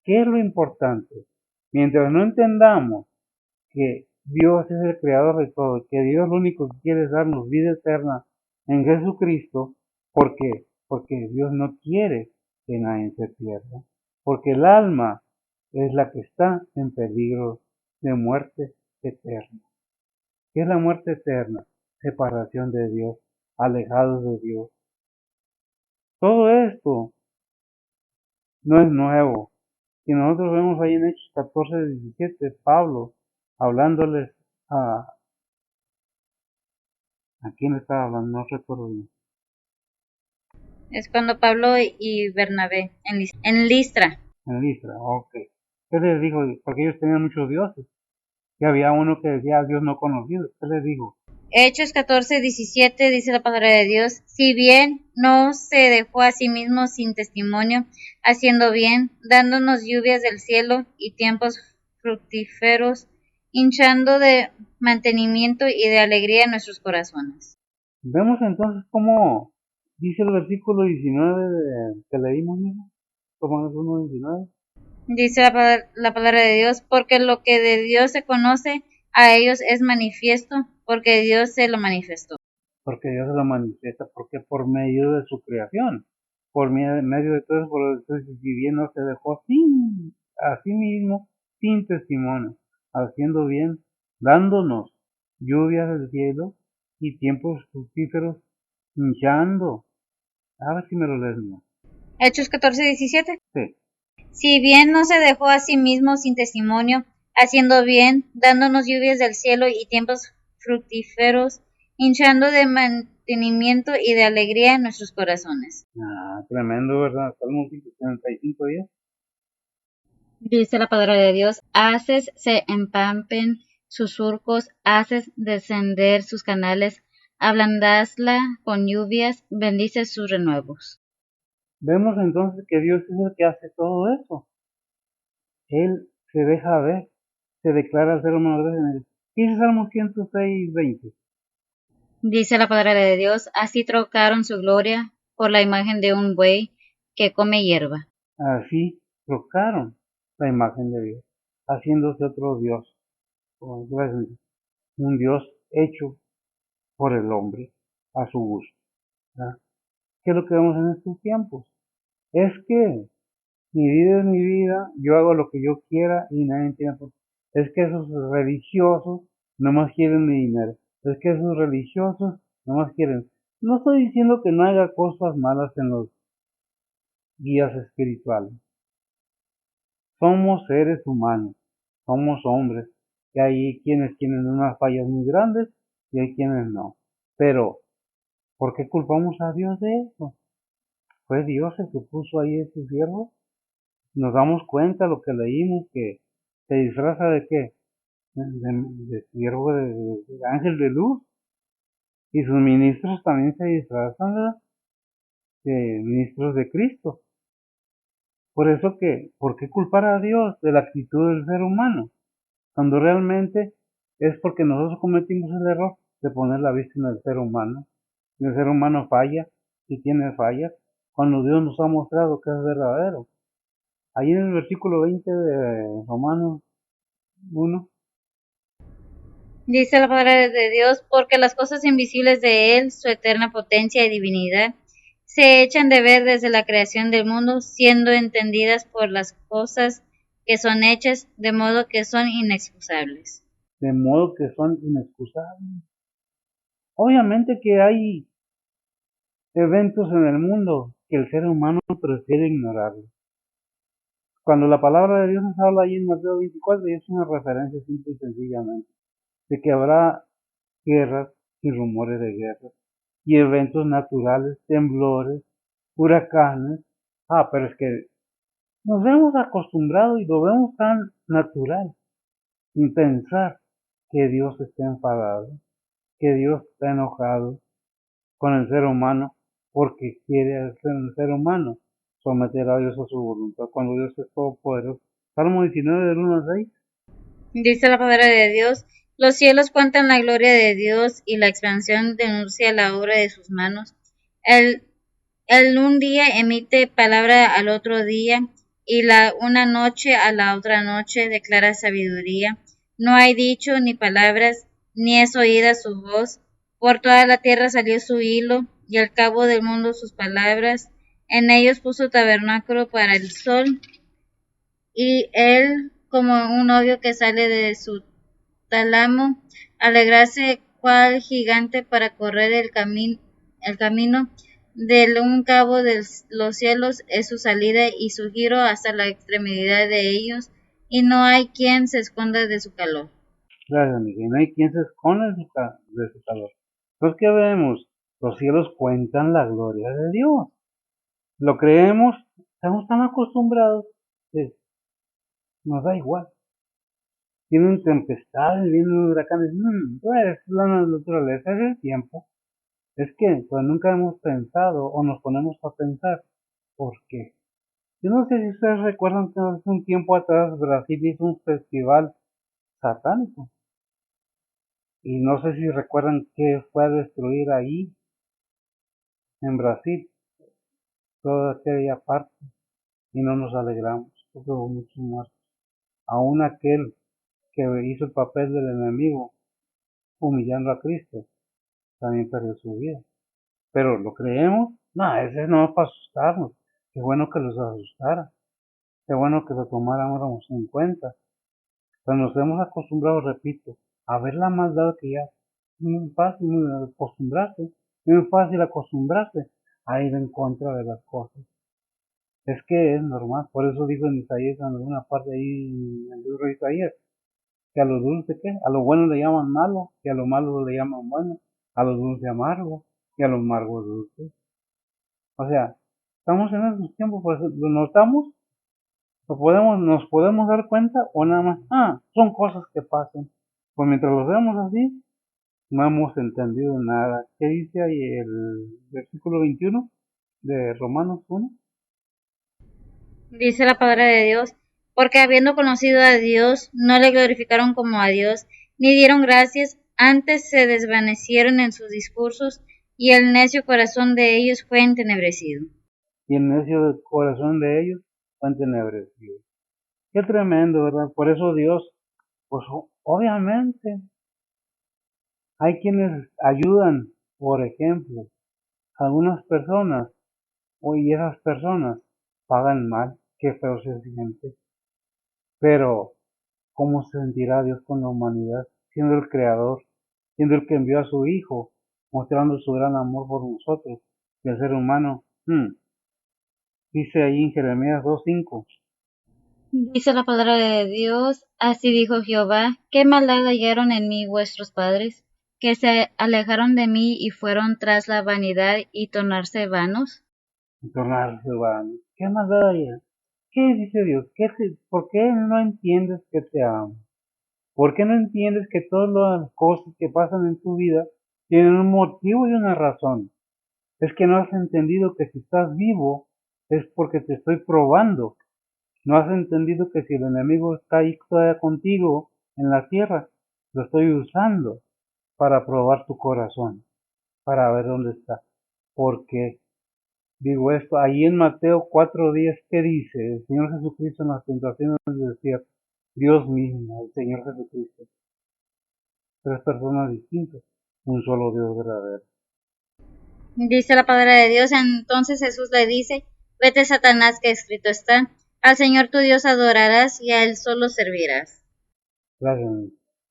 ¿qué es lo importante? Mientras no entendamos que Dios es el creador de todo, que Dios lo único que quiere es darnos vida eterna en Jesucristo, ¿por qué? Porque Dios no quiere que nadie se pierda, porque el alma es la que está en peligro de muerte eterna. ¿Qué es la muerte eterna? Separación de Dios, alejados de Dios. Todo esto no es nuevo. Si nosotros vemos ahí en Hechos 14:17, Pablo hablándoles ¿a quién le estaba hablando? No recuerdo bien. Es cuando Pablo y Bernabé, en Listra. En Listra, ok. ¿Qué les dijo? Porque ellos tenían muchos dioses. Y había uno que decía a Dios no conocido. ¿Qué les dijo? Hechos 14:17 dice la palabra de Dios, si bien no se dejó a sí mismo sin testimonio, haciendo bien, dándonos lluvias del cielo y tiempos fructíferos, hinchando de mantenimiento y de alegría en nuestros corazones. Vemos entonces cómo dice el versículo 19 que leímos, mismo. Romanos 1:19. Dice la palabra de Dios, porque lo que de Dios se conoce a ellos es manifiesto, porque Dios se lo manifestó. Porque Dios se lo manifiesta, porque por medio de su creación, por medio de todo eso, por eso, si bien no se dejó a sí mismo, sin testimonio, haciendo bien, dándonos lluvias del cielo y tiempos fructíferos, hinchando. A ver si me lo lees más. Hechos 14:17. Sí. Si bien no se dejó a sí mismo sin testimonio, haciendo bien, dándonos lluvias del cielo y tiempos fructíferos, hinchando de mantenimiento y de alegría en nuestros corazones. Tremendo, ¿verdad? Salmo 175 días. Dice la palabra de Dios, haces se empampen sus surcos, haces descender sus canales, ablandasla con lluvias, bendices sus renuevos. Vemos entonces que Dios es el que hace todo eso. Él se deja ver, se declara ser humano en él. Dice Salmo 106:20. Dice la palabra de Dios, así trocaron su gloria por la imagen de un buey que come hierba. Así trocaron la imagen de Dios, haciéndose otro Dios, un Dios hecho por el hombre a su gusto. ¿Verdad? ¿Qué es lo que vemos en estos tiempos? Es que mi vida es mi vida, yo hago lo que yo quiera y nadie tiene por qué. Es que esos religiosos nomás quieren mi dinero. Es que esos religiosos nomás quieren. No estoy diciendo que no haya cosas malas en los guías espirituales. somos seres humanos, somos hombres, y hay quienes tienen unas fallas muy grandes y hay quienes no. Pero, ¿por qué culpamos a Dios de eso? Fue Dios el que puso ahí ese siervo. Nos damos cuenta lo que leímos, que se disfraza de qué, de siervo de ángel de luz, y sus ministros también se disfrazan, ¿verdad?, de ministros de Cristo. Por eso que, ¿por qué culpar a Dios de la actitud del ser humano? Cuando realmente es porque nosotros cometimos el error de poner la vista en el ser humano. Y el ser humano falla y tiene fallas cuando Dios nos ha mostrado que es verdadero. Ahí en el versículo 20 de Romanos 1, Dice la palabra de Dios, porque las cosas invisibles de Él, su eterna potencia y divinidad, se echan de ver desde la creación del mundo, siendo entendidas por las cosas que son hechas, de modo que son inexcusables. de modo que son inexcusables. Obviamente que hay eventos en el mundo que el ser humano prefiere ignorarlos. Cuando la palabra de Dios nos habla ahí en Mateo 24, y es una referencia simple y sencillamente, de que habrá guerras y rumores de guerras, y eventos naturales, temblores, huracanes. Pero es que nos hemos acostumbrado y lo vemos tan natural, sin pensar que Dios está enfadado, que Dios está enojado con el ser humano, porque quiere al ser humano someter a Dios a su voluntad, cuando Dios es todopoderoso. Salmo 19 del 1 al 6. Dice la palabra de Dios, los cielos cuentan la gloria de Dios y la expansión denuncia la obra de sus manos. Él un día emite palabra al otro día y una noche a la otra noche declara sabiduría. No hay dicho ni palabras, ni es oída su voz. Por toda la tierra salió su hilo y al cabo del mundo sus palabras. En ellos puso tabernáculo para el sol y él como un novio que sale de su tálamo, alegrarse cual gigante para correr el camino del un cabo de los cielos es su salida y su giro hasta la extremidad de ellos, y no hay quien se esconda de su calor. Gracias, Miguel. No hay quien se esconda de su calor. Pues que vemos, los cielos cuentan la gloria de Dios. Lo creemos, estamos tan acostumbrados que nos da igual. Vienen tempestades, vienen huracanes. Pues la naturaleza es el tiempo. Es que pues nunca hemos pensado o nos ponemos a pensar por qué. Yo no sé si ustedes recuerdan que hace un tiempo atrás Brasil hizo un festival satánico. Y no sé si recuerdan que fue a destruir ahí en Brasil toda aquella parte y no nos alegramos porque hubo muchos muertos. Aún aquel que hizo el papel del enemigo humillando a Cristo también perdió su vida. Pero lo creemos, no, ese no es para asustarnos. Qué bueno que los asustara, qué bueno que lo tomáramos en cuenta. Pero nos hemos acostumbrado, repito, a ver la maldad que ya es muy fácil muy fácil acostumbrarse a ir en contra de las cosas. Es que es normal, por eso dijo en Isaías, en alguna parte ahí en el libro de Isaías, que a lo dulce, ¿qué? A lo bueno le llaman malo, que a lo malo le llaman bueno, a lo dulce amargo, y a lo amargo dulce. O sea, estamos en esos tiempos, pues lo notamos, nos podemos dar cuenta, o nada más, son cosas que pasan. Pues mientras los vemos así, no hemos entendido nada. ¿Qué dice ahí el versículo 21 de Romanos 1? Dice la palabra de Dios, porque habiendo conocido a Dios, no le glorificaron como a Dios, ni dieron gracias, antes se desvanecieron en sus discursos, y el necio corazón de ellos fue entenebrecido. Y el necio del corazón de ellos fue entenebrecido. Qué tremendo, ¿verdad? Por eso Dios, pues obviamente, hay quienes ayudan, por ejemplo, a algunas personas, y esas personas pagan mal, qué feo se siente. Pero, ¿cómo se sentirá Dios con la humanidad, siendo el creador, siendo el que envió a su Hijo, mostrando su gran amor por nosotros, y el ser humano? Dice ahí en Jeremías 2:5. Dice la palabra de Dios, así dijo Jehová, ¿qué maldad hallaron en mí vuestros padres, que se alejaron de mí y fueron tras la vanidad y tornarse vanos? Y tornarse vano. ¿Qué más hay? ¿Qué dice Dios? ¿Por qué no entiendes que te amo? ¿Por qué no entiendes que todas las cosas que pasan en tu vida tienen un motivo y una razón? Es que no has entendido que si estás vivo es porque te estoy probando. No has entendido que si el enemigo está ahí todavía contigo en la tierra, lo estoy usando para probar tu corazón, para ver dónde está. Porque digo esto, ahí en Mateo 4:10, ¿qué dice? El Señor Jesucristo en las tentaciones del desierto. Dios mismo, el Señor Jesucristo. Tres personas distintas, un solo Dios verdadero. Dice la palabra de Dios, entonces Jesús le dice, vete Satanás, que escrito está, al Señor tu Dios adorarás y a Él solo servirás. Gracias.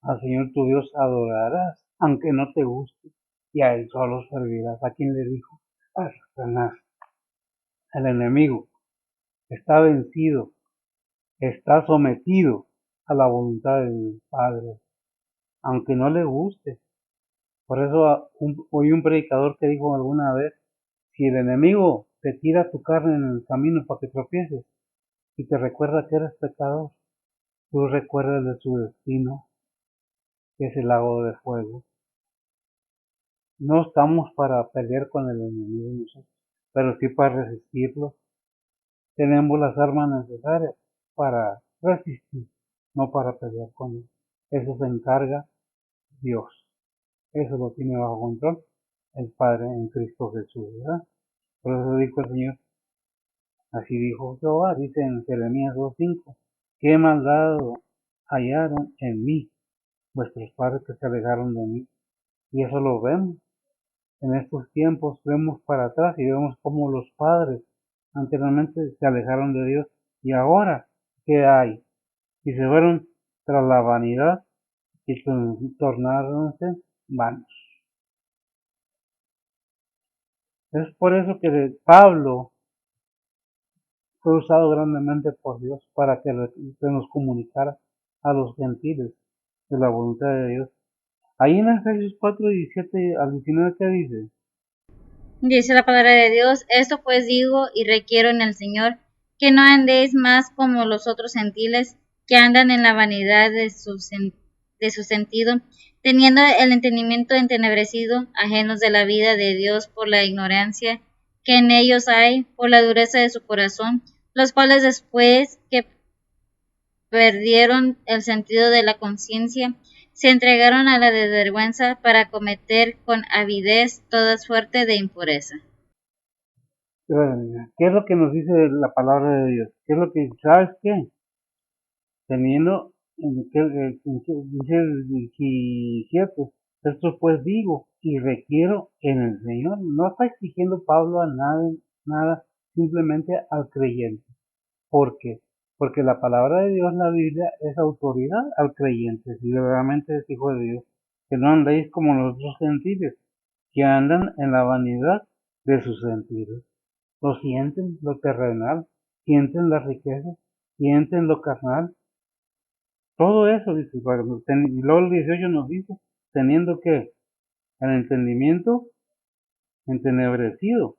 Al Señor tu Dios adorarás, aunque no te guste, y a Él solo servirás. ¿A quién le dijo? A Satanás. El enemigo está vencido, está sometido a la voluntad del Padre, aunque no le guste. Por eso oí un predicador que dijo alguna vez, si el enemigo te tira tu carne en el camino para que tropieces y te recuerda que eres pecador, tú recuerdas de su destino, que es el lago de fuego. No estamos para pelear con el enemigo nosotros, pero sí para resistirlo. Tenemos las armas necesarias para resistir, no para pelear con él. Eso se encarga Dios. Eso lo tiene bajo control el Padre en Cristo Jesús, ¿verdad? Por eso dijo el Señor, así dijo Jehová, dice en Jeremías 2:5, qué maldad hallaron en mí vuestros padres que se alejaron de mí. Y eso lo vemos. En estos tiempos vemos para atrás y vemos cómo los padres anteriormente se alejaron de Dios y ahora, ¿qué hay? Y se fueron tras la vanidad y tornáronse vanos. Es por eso que Pablo fue usado grandemente por Dios para que se nos comunicara a los gentiles de la voluntad de Dios. Ahí en Efesios 4:17 al 19, ¿qué dice? Dice la palabra de Dios, esto pues digo y requiero en el Señor, que no andéis más como los otros gentiles, que andan en la vanidad de su sentido, teniendo el entendimiento entenebrecido, ajenos de la vida de Dios por la ignorancia que en ellos hay, por la dureza de su corazón, los cuales después que perdieron el sentido de la conciencia, se entregaron a la desvergüenza para cometer con avidez toda suerte de impureza. ¿Qué es lo que nos dice la palabra de Dios? ¿Qué es lo que, sabes qué? Teniendo, dice el 17, esto pues digo y requiero en el Señor. No está exigiendo Pablo a nada, simplemente al creyente. ¿Por qué? Porque la palabra de Dios, la Biblia, es autoridad al creyente, si realmente es hijo de Dios. Que no andéis como los otros gentiles, que andan en la vanidad de sus sentidos. Lo sienten lo terrenal, sienten la riqueza, sienten lo carnal. Todo eso, dice, y luego el 18 nos dice, teniendo que el entendimiento entenebrecido,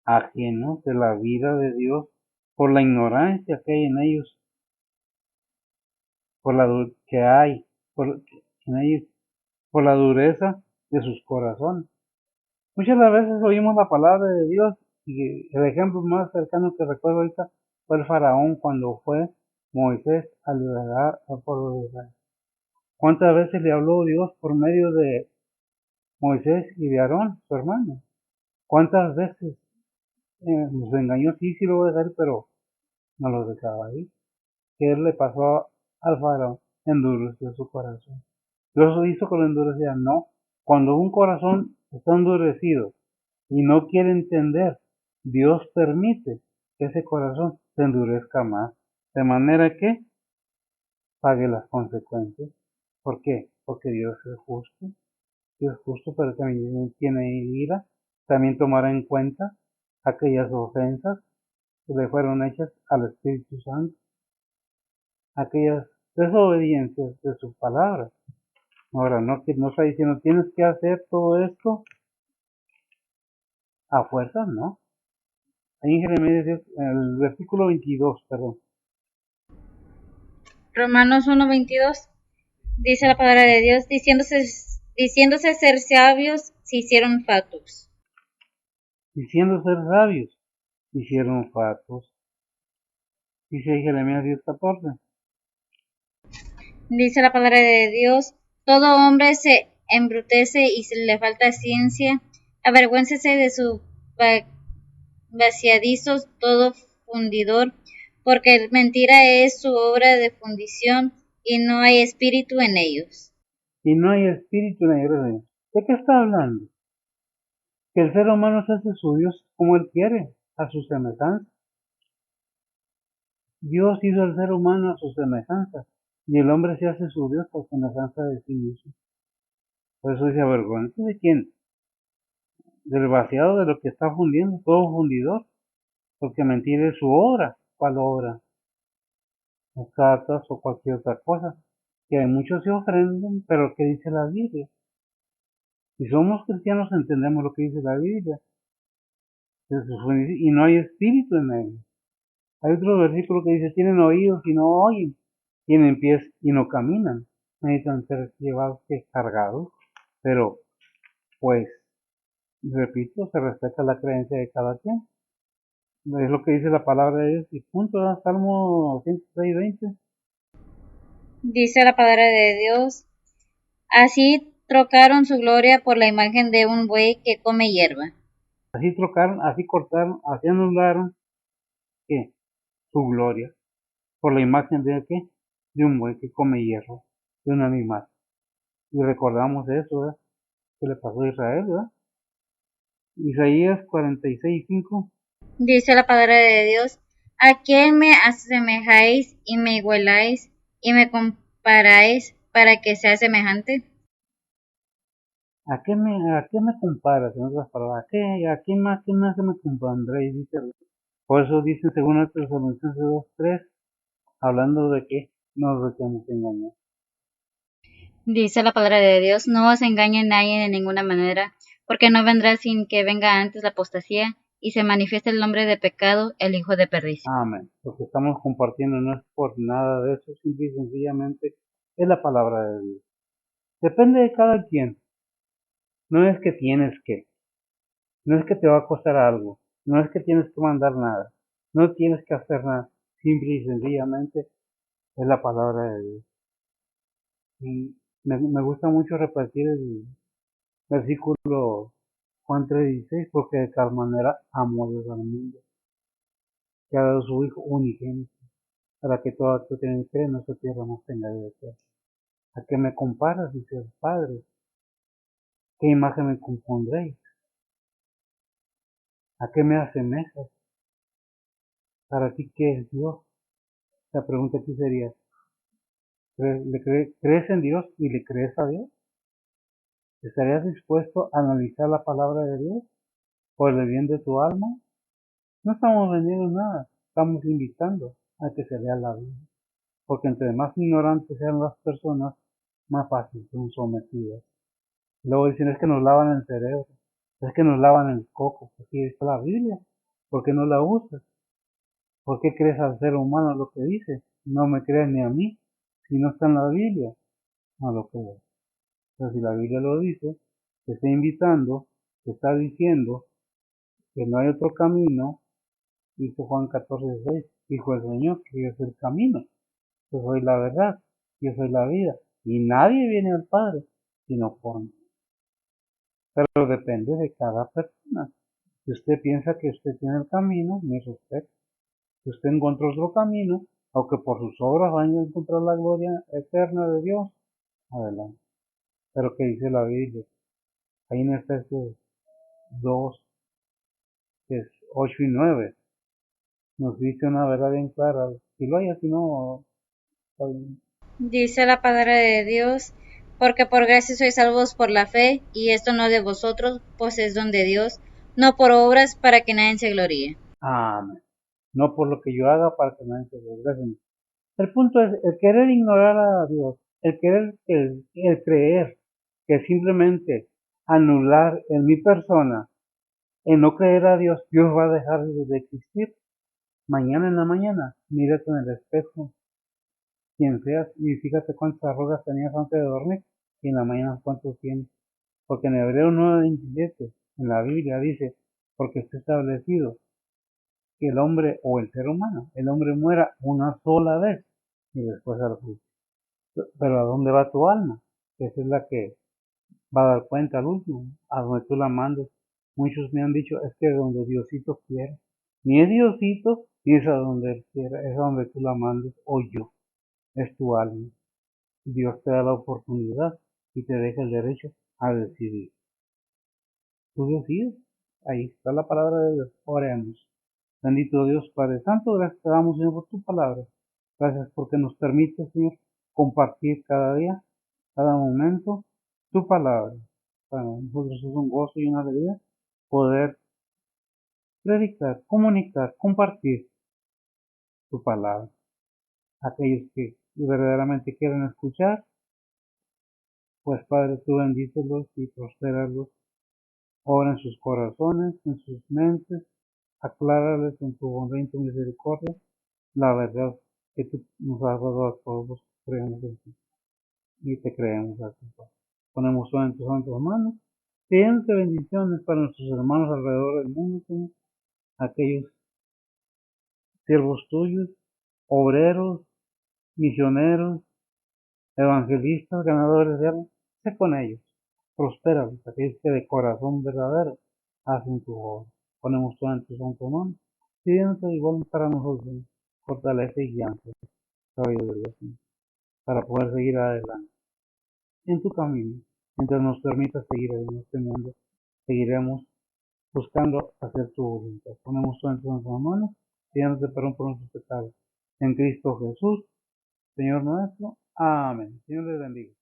ajeno de la vida de Dios, por la ignorancia que hay en ellos, por la que hay en ellos, por la dureza de sus corazones. Muchas veces oímos la palabra de Dios y el ejemplo más cercano que recuerdo ahorita fue el faraón cuando fue Moisés a liberar al pueblo de Israel. ¿Cuántas veces le habló Dios por medio de Moisés y de Aarón, su hermano? ¿Cuántas veces nos engañó? Sí, sí lo voy a dejar, pero no lo dejaba ahí. ¿Qué le pasó al faraón? Endureció su corazón. Dios lo hizo con la endurecida. No. Cuando un corazón está endurecido y no quiere entender, Dios permite que ese corazón se endurezca más, de manera que pague las consecuencias. ¿Por qué? Porque Dios es justo. Dios es justo, pero también tiene ira. También tomará en cuenta aquellas ofensas que le fueron hechas al Espíritu Santo. aquellas desobediencias de su palabra. Ahora, no, que no está diciendo tienes que hacer todo esto a fuerzas, ¿no? Ahí en Jeremías, el versículo 22, perdón. Romanos 1:22 dice la palabra de Dios, diciéndose ser sabios, se hicieron fatuos. Diciendo ser sabios, hicieron fatuos. Dice ahí Jeremías 10:14. Dice la palabra de Dios, todo hombre se embrutece y se le falta ciencia, avergüéncese de su vaciadizo todo fundidor, porque mentira es su obra de fundición y no hay espíritu en ellos. Y no hay espíritu en ellos. ¿De qué está hablando? Que el ser humano se hace su Dios como él quiere, a su semejanza. Dios hizo al ser humano a su semejanza, y el hombre se hace su Dios por semejanza de sí mismo. Por eso dice, avergüenza de quién, del vaciado de lo que está fundiendo, todo fundidor, porque mentira es su obra. ¿Cuál obra? Las cartas o cualquier otra cosa. Que hay muchos se ofrendan, pero ¿qué dice la Biblia? Si somos cristianos entendemos lo que dice la Biblia, y no hay espíritu en él. Hay otro versículo que dice, tienen oídos y no oyen, tienen pies y no caminan, necesitan ser llevados que cargados, pero pues, repito, se respeta la creencia de cada quien. Es lo que dice la palabra de Dios y punto, ¿no? Salmo 106:20. Dice la palabra de Dios, así trocaron su gloria por la imagen de un buey que come hierba. Así trocaron, así cortaron, así anularon, ¿qué? Su gloria, por la imagen de ¿qué? De un buey que come hierro, de un animal. Y recordamos eso, ¿verdad? Que le pasó a Israel, ¿verdad? Isaías 46:5. Dice la palabra de Dios, ¿a quién me asemejáis y me igualáis y me comparáis para que sea semejante? ¿A qué me comparas? En otras palabras, ¿a quién más que me compondréis? Dice, por eso dice según Tesalonicenses 2:3, hablando de que no nos dejemos engañar. Dice la palabra de Dios, no os engañe nadie de ninguna manera, porque no vendrá sin que venga antes la apostasía y se manifieste el hombre de pecado, el hijo de perdición. Amén. Lo que estamos compartiendo no es por nada de eso, simple y sencillamente es la palabra de Dios. Depende de cada quien. No es que tienes que, no es que te va a costar algo, no es que tienes que mandar nada, no tienes que hacer nada, simple y sencillamente es la palabra de Dios. Y me gusta mucho repetir el versículo Juan 3:16, porque de tal manera amó Dios al mundo, que ha dado su Hijo unigénito, para que todo aquel que en él cree no se pierda, más tenga vida eterna. ¿A qué me comparas? Dice el Padre. ¿Qué imagen me compondréis? ¿A qué me asemejas? ¿Para ti qué es Dios? La pregunta aquí sería, ¿crees en Dios y le crees a Dios? ¿Estarías dispuesto a analizar la palabra de Dios por el bien de tu alma? No estamos vendiendo nada, estamos invitando a que se lea la Biblia, porque entre más ignorantes sean las personas, más fácil son sometidas. Luego dicen, es que nos lavan el cerebro, es que nos lavan el coco, aquí está la Biblia, ¿por qué no la usas? ¿Por qué crees al ser humano lo que dice? No me crees ni a mí, si no está en la Biblia, no lo creo. Pero si la Biblia lo dice, te está invitando, te está diciendo que no hay otro camino, dice Juan 14:6, dijo el Señor, que yo soy el camino, yo soy la verdad, yo soy la vida, y nadie viene al Padre, sino por mí. Pero depende de cada persona. Si usted piensa que usted tiene el camino, mi respeto. Si usted encontró otro camino, aunque por sus obras vayan a encontrar la gloria eterna de Dios, adelante. Pero que dice la Biblia, ahí en Efesios 2, que es 8 y 9, nos dice una verdad bien clara. Si lo hay, si no, está bien. Dice la palabra de Dios, porque por gracia sois salvos por la fe, y esto no de vosotros, pues es don de Dios, no por obras para que nadie se gloríe. Amén. No por lo que yo haga para que nadie se regrese. El punto es el querer ignorar a Dios, el creer que simplemente anular en mi persona, en no creer a Dios, Dios va a dejar de existir. Mañana en la mañana, mírate en el espejo, quien seas, y fíjate cuántas arrugas tenías antes de dormir, y en la mañana cuántos tienes. Porque en Hebreo 9:27, en la Biblia dice, porque está establecido que el hombre o el ser humano, el hombre muera una sola vez y después al juicio. Pero ¿a dónde va tu alma? Esa es la que va a dar cuenta al último, a donde tú la mandes. Muchos me han dicho, es que donde Diosito quiera. Ni es Diosito, ni es a donde Él quiera, es a donde tú la mandes o yo. Es tu alma. Dios te da la oportunidad y te deja el derecho a decidir. Tú decides. Ahí está la palabra de Dios. Oremos. Bendito Dios Padre Santo, gracias te damos, Señor, por tu palabra. Gracias porque nos permite, Señor, compartir cada día, cada momento, tu palabra. Para nosotros es un gozo y una alegría poder predicar, comunicar, compartir tu palabra. Aquellos que verdaderamente quieren escuchar, pues Padre, tú bendícelos y prospéralos. Obra en sus corazones, en sus mentes, aclárales en tu bondad y en tu misericordia la verdad que tú nos has dado a todos los que creemos en ti y te creemos a ti. Ponemos todo en tus santas manos, pidiéndote bendiciones para nuestros hermanos alrededor del mundo, Señor, aquellos siervos tuyos, obreros, misioneros, evangelistas, ganadores de almas, sé con ellos, prospéralos, aquellos que de corazón verdadero hacen tu obra. Ponemos todo en tus santas manos, pidiéndote igual para nosotros, fortaleza y guianza, sabiduría, Señor, para poder seguir adelante en tu camino. Mientras nos permitas seguir en este mundo, seguiremos buscando hacer tu voluntad. Ponemos todo en tus manos, pidiéndote perdón por nuestros pecados. En Cristo Jesús, Señor nuestro. Amén. Señor les bendiga.